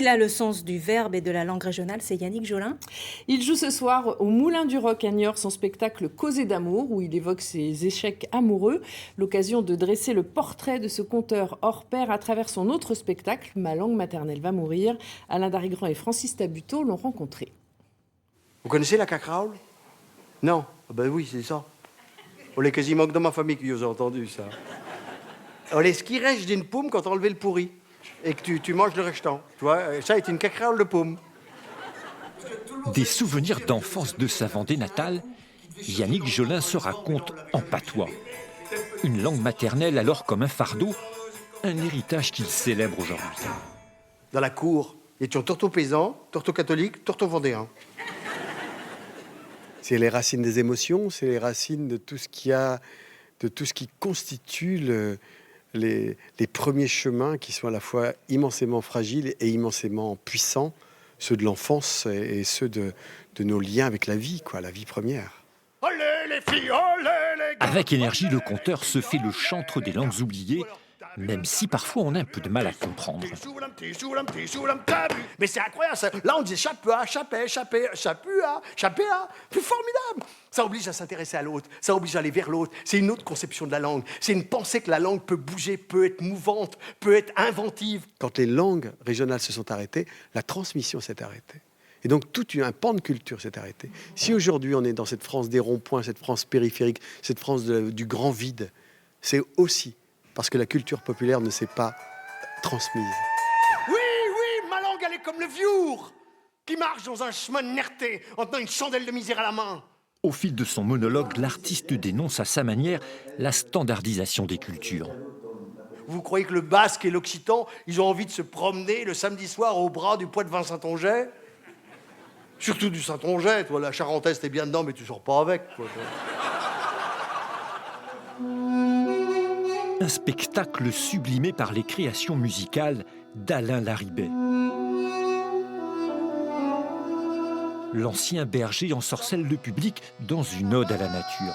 Il a le sens du verbe et de la langue régionale, c'est Yannick Jolin. Il joue ce soir au Moulin du Roc à Niort son spectacle Causer d'amour, où il évoque ses échecs amoureux. L'occasion de dresser le portrait de ce conteur hors pair à travers son autre spectacle, Ma langue maternelle va mourir. Alain Darigrand et Francis Tabuteau l'ont rencontré. Vous connaissez la cacraole? Non? Ah ben oui, c'est ça. On est quasiment que dans ma famille qui vous a entendu ça. On est ce qui reste d'une pomme quand on enlève le pourri et que tu manges le restant. Tu vois, ça est une cacraole de pomme. Des souvenirs d'enfance de sa Vendée natale, Yannick Jolin se raconte en patois. Une langue maternelle alors comme un fardeau, un héritage qu'il célèbre aujourd'hui. Dans la cour, il y a torto-paysan, torto-catholique, torto-vendéen. C'est les racines des émotions, c'est les racines de tout ce qui constitue les premiers chemins qui sont à la fois immensément fragiles et immensément puissants, ceux de l'enfance et ceux de nos liens avec la vie, la vie première. Allez les filles, allez les gars. Avec énergie, le conteur se fait le chantre des langues oubliées, même si parfois on a un peu de mal à comprendre. Mais c'est incroyable, ça. Là on dit chapua, chapé, chapé, chapua, chapéa. C'est formidable. Ça oblige à s'intéresser à l'autre, ça oblige à aller vers l'autre. C'est une autre conception de la langue. C'est une pensée que la langue peut bouger, peut être mouvante, peut être inventive. Quand les langues régionales se sont arrêtées, la transmission s'est arrêtée. Et donc tout un pan de culture s'est arrêté. Si aujourd'hui on est dans cette France des ronds-points, cette France périphérique, cette France du grand vide, c'est aussi parce que la culture populaire ne s'est pas transmise. Oui, ma langue, elle est comme le viour qui marche dans un chemin de nerté en tenant une chandelle de misère à la main. Au fil de son monologue, l'artiste dénonce à sa manière la standardisation des cultures. Vous croyez que le basque et l'occitan, ils ont envie de se promener le samedi soir au bras du poids de Vin-Saint-Onget? Surtout du Saint-Onget, toi, la Charentaise, t'es bien dedans, mais tu sors pas avec. Toi. Un spectacle sublimé par les créations musicales d'Alain Larribey. L'ancien berger ensorcelle le public dans une ode à la nature.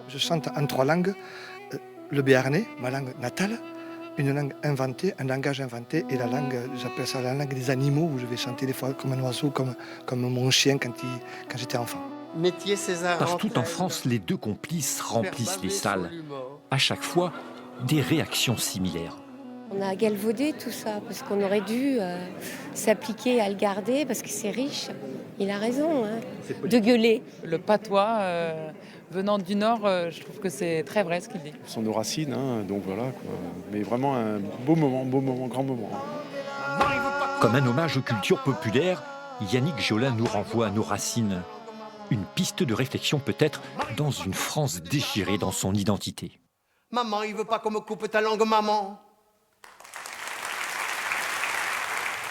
Je chante en 3 langues, le béarnais, ma langue natale, une langue inventée, un langage inventé, et la langue, j'appelle ça la langue des animaux, où je vais chanter des fois comme un oiseau, comme mon chien quand j'étais enfant. Métier César. Partout en France, les deux complices remplissent les salles. À chaque fois, des réactions similaires. On a galvaudé tout ça, parce qu'on aurait dû s'appliquer à le garder, parce que c'est riche. Il a raison, de gueuler. Le patois, venant du Nord, je trouve que c'est très vrai ce qu'il dit. Ce sont nos racines, donc voilà, quoi. Mais vraiment un beau moment, grand moment. Comme un hommage aux cultures populaires, Yannick Jolin nous renvoie à nos racines. Une piste de réflexion peut-être dans une France déchirée dans son identité. Maman, il veut pas qu'on me coupe ta langue, maman.